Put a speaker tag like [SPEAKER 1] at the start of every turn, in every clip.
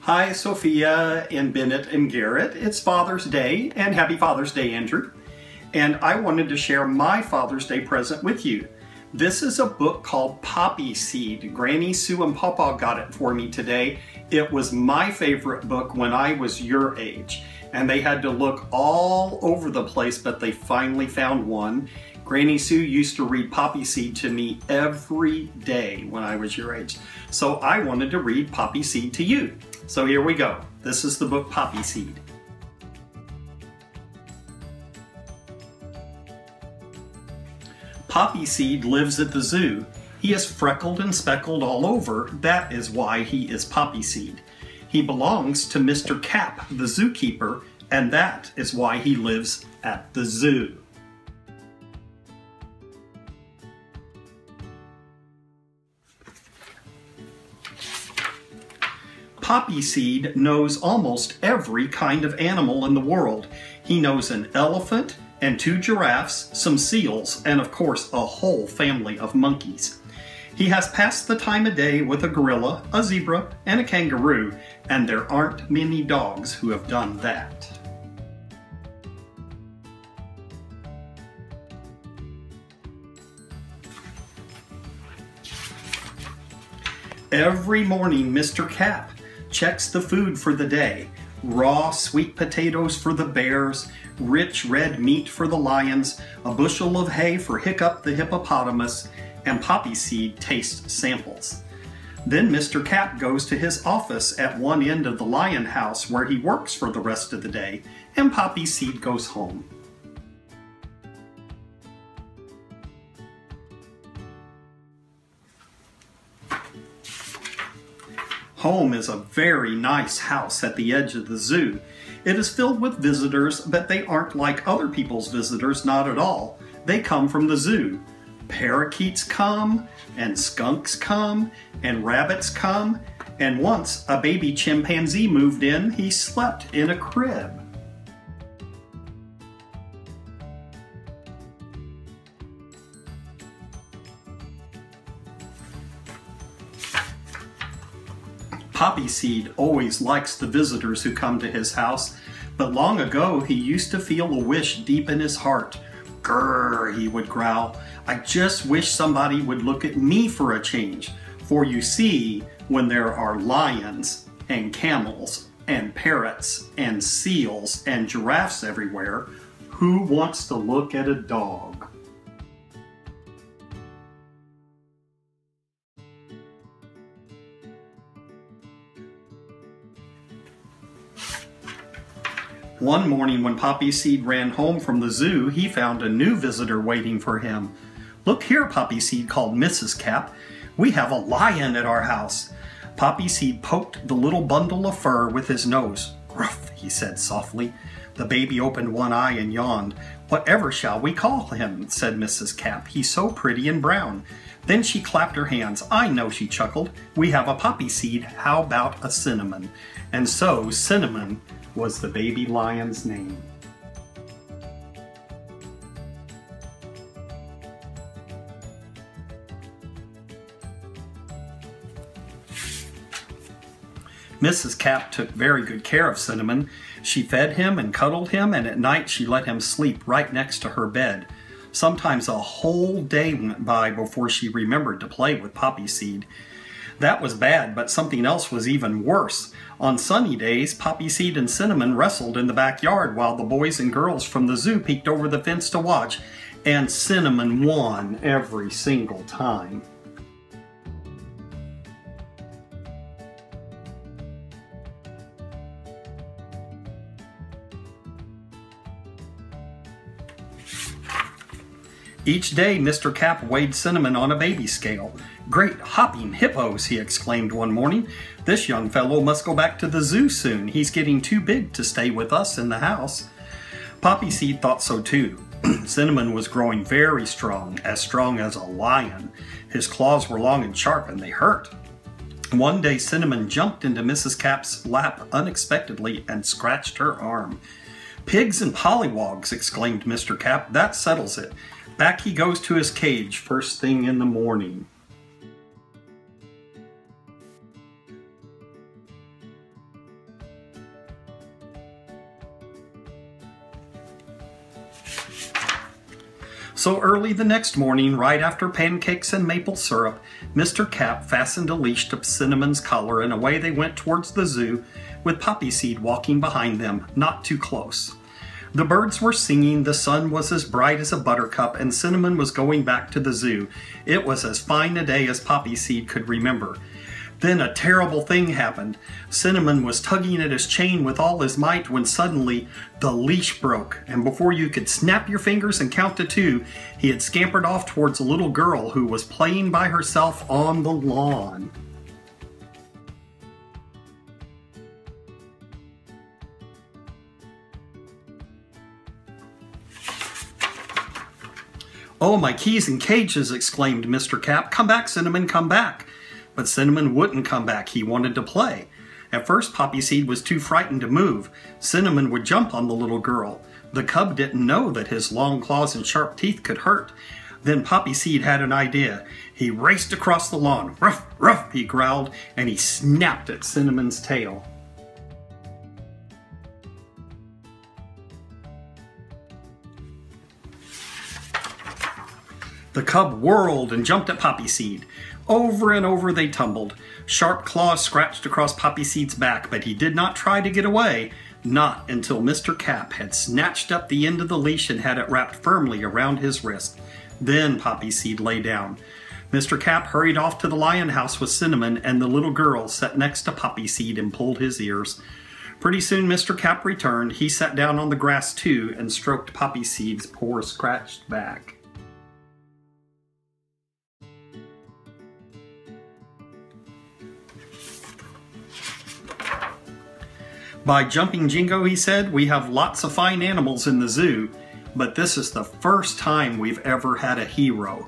[SPEAKER 1] Hi, Sophia and Bennett and Garrett. It's Father's Day, and happy Father's Day, Andrew. And I wanted to share my Father's Day present with you. This is a book called Poppyseed. Granny Sue and Pawpaw got it for me today. It was my favorite book when I was your age, and they had to look all over the place, but they finally found one. Granny Sue used to read Poppyseed to me every day when I was your age. So I wanted to read Poppyseed to you. So here we go. This is the book Poppyseed. Poppyseed lives at the zoo. He is freckled and speckled all over. That is why he is Poppyseed. He belongs to Mr. Cap, the zookeeper, and that is why he lives at the zoo. Poppyseed knows almost every kind of animal in the world. He knows an elephant and 2 giraffes, some seals, and of course a whole family of monkeys. He has passed the time of day with a gorilla, a zebra, and a kangaroo, and there aren't many dogs who have done that. Every morning, Mr. Cap checks the food for the day. Raw sweet potatoes for the bears, rich red meat for the lions, a bushel of hay for Hiccup the hippopotamus, and Poppyseed tastes samples. Then Mr. Cap goes to his office at one end of the lion house where he works for the rest of the day, and Poppyseed goes home. Home is a very nice house at the edge of the zoo. It is filled with visitors, but they aren't like other people's visitors, not at all. They come from the zoo. Parakeets come, and skunks come, and rabbits come, and once a baby chimpanzee moved in. He slept in a crib. Poppyseed always likes the visitors who come to his house, but long ago he used to feel a wish deep in his heart. Grrr, he would growl, I just wish somebody would look at me for a change. For you see, when there are lions and camels and parrots and seals and giraffes everywhere, who wants to look at a dog? One morning when Poppyseed ran home from the zoo, he found a new visitor waiting for him. Look here, Poppyseed called Mrs. Cap. We have a lion at our house. Poppyseed poked the little bundle of fur with his nose. Gruff, he said softly. The baby opened one eye and yawned. Whatever shall we call him? Said Mrs. Cap. He's so pretty and brown. Then she clapped her hands. I know, she chuckled. We have a Poppyseed. How about a Cinnamon? And so Cinnamon was the baby lion's name. Mrs. Cap took very good care of Cinnamon. She fed him and cuddled him, and at night she let him sleep right next to her bed. Sometimes a whole day went by before she remembered to play with Poppyseed. That was bad, but something else was even worse. On sunny days, Poppyseed and Cinnamon wrestled in the backyard while the boys and girls from the zoo peeked over the fence to watch, and Cinnamon won every single time. Each day, Mr. Cap weighed Cinnamon on a baby scale. Great hopping hippos, he exclaimed one morning. This young fellow must go back to the zoo soon. He's getting too big to stay with us in the house. Poppyseed thought so too. Cinnamon was growing very strong as a lion. His claws were long and sharp and they hurt. One day Cinnamon jumped into Mrs. Cap's lap unexpectedly and scratched her arm. Pigs and pollywogs, exclaimed Mr. Cap. That settles it. Back he goes to his cage first thing in the morning. So early the next morning, right after pancakes and maple syrup, Mr. Cap fastened a leash to Cinnamon's collar and away they went towards the zoo, with Poppyseed walking behind them, not too close. The birds were singing, the sun was as bright as a buttercup, and Cinnamon was going back to the zoo. It was as fine a day as Poppyseed could remember. Then a terrible thing happened. Cinnamon was tugging at his chain with all his might when suddenly the leash broke, and before you could snap your fingers and count to 2, he had scampered off towards a little girl who was playing by herself on the lawn. "Oh, my keys and cages!" exclaimed Mr. Cap. "Come back, Cinnamon, come back!" But Cinnamon wouldn't come back. He wanted to play. At first, Poppyseed was too frightened to move. Cinnamon would jump on the little girl. The cub didn't know that his long claws and sharp teeth could hurt. Then Poppyseed had an idea. He raced across the lawn. "Ruff, ruff," he growled, and he snapped at Cinnamon's tail. The cub whirled and jumped at Poppyseed. Over and over they tumbled. Sharp claws scratched across Poppyseed's back, but he did not try to get away, not until Mr. Cap had snatched up the end of the leash and had it wrapped firmly around his wrist. Then Poppyseed lay down. Mr. Cap hurried off to the lion house with Cinnamon, and the little girl sat next to Poppyseed and pulled his ears. Pretty soon Mr. Cap returned. He sat down on the grass too and stroked Poppyseed's poor scratched back. "By jumping Jingo," he said, "we have lots of fine animals in the zoo, but this is the first time we've ever had a hero.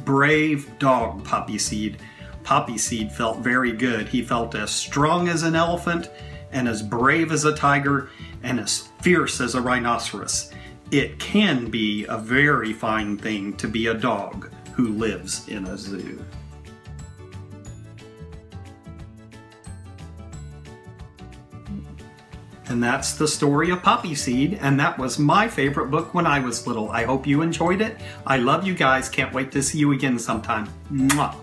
[SPEAKER 1] Brave dog, Poppyseed." Poppyseed felt very good. He felt as strong as an elephant, and as brave as a tiger, and as fierce as a rhinoceros. It can be a very fine thing to be a dog who lives in a zoo. And that's the story of Poppyseed, and that was my favorite book when I was little. I hope you enjoyed it. I love you guys. Can't wait to see you again sometime. Mwah.